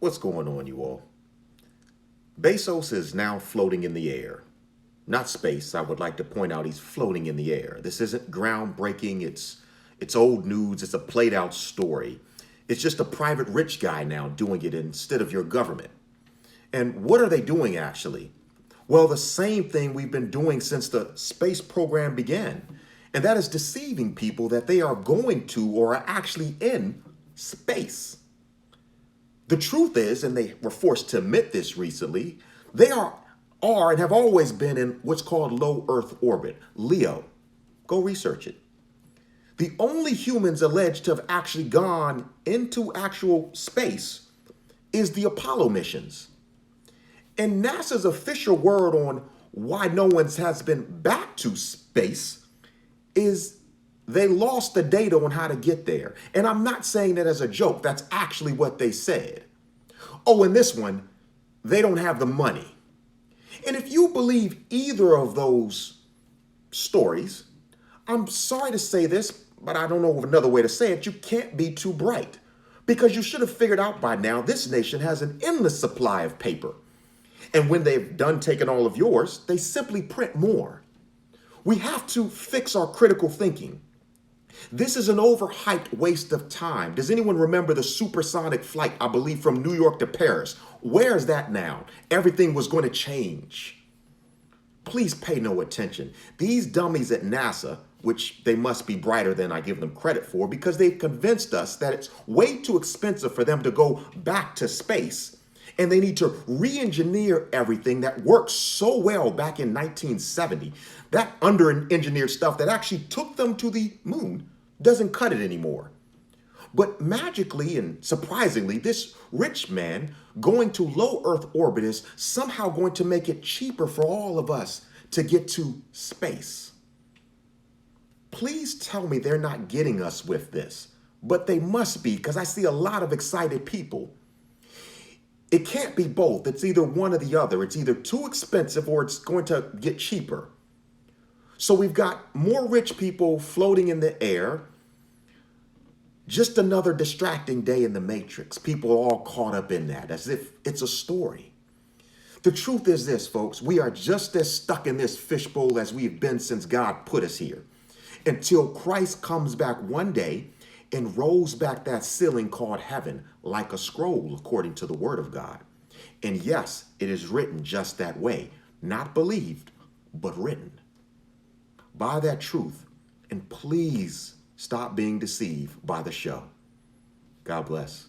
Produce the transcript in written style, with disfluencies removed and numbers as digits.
What's going on, you all? Bezos is now floating in the air. Not space. I would like to point out he's floating in the air. This isn't groundbreaking. It's old news. It's a played out story. It's just a private rich guy now doing it instead of your government. And what are they doing actually? Well, the same thing we've been doing since the space program began. And that is deceiving people that they are going to or are actually in space. The truth is, and they were forced to admit this recently, they are and have always been in what's called low Earth orbit, LEO. Go research it. The only humans alleged to have actually gone into actual space is the Apollo missions. And NASA's official word on why no one has been back to space is they lost the data on how to get there. And I'm not saying that as a joke. That's actually what they said. Oh, and this one, they don't have the money. And if you believe either of those stories, I'm sorry to say this, but I don't know of another way to say it. You can't be too bright, because you should have figured out by now this nation has an endless supply of paper. And when they've done taking all of yours, they simply print more. We have to fix our critical thinking. This is an overhyped waste of time. Does anyone remember the supersonic flight, I believe, from New York to Paris? Where's that now? Everything was going to change. Please pay no attention. These dummies at NASA, which they must be brighter than I give them credit for, because they've convinced us that it's way too expensive for them to go back to space. And they need to re-engineer everything that worked so well back in 1970. That under-engineered stuff that actually took them to the moon doesn't cut it anymore. But magically and surprisingly, this rich man going to low Earth orbit is somehow going to make it cheaper for all of us to get to space. Please tell me they're not getting us with this, but they must be, because I see a lot of excited people. It can't be both. It's either one or the other. It's either too expensive or it's going to get cheaper. So we've got more rich people floating in the air. Just another distracting day in the Matrix. People are all caught up in that as if it's a story. The truth is this, folks. We are just as stuck in this fishbowl as we've been since God put us here, until Christ comes back one day and rolls back that ceiling called heaven like a scroll, according to the word of God. And yes, it is written just that way, not believed, but written. Buy that truth, and please stop being deceived by the show. God bless.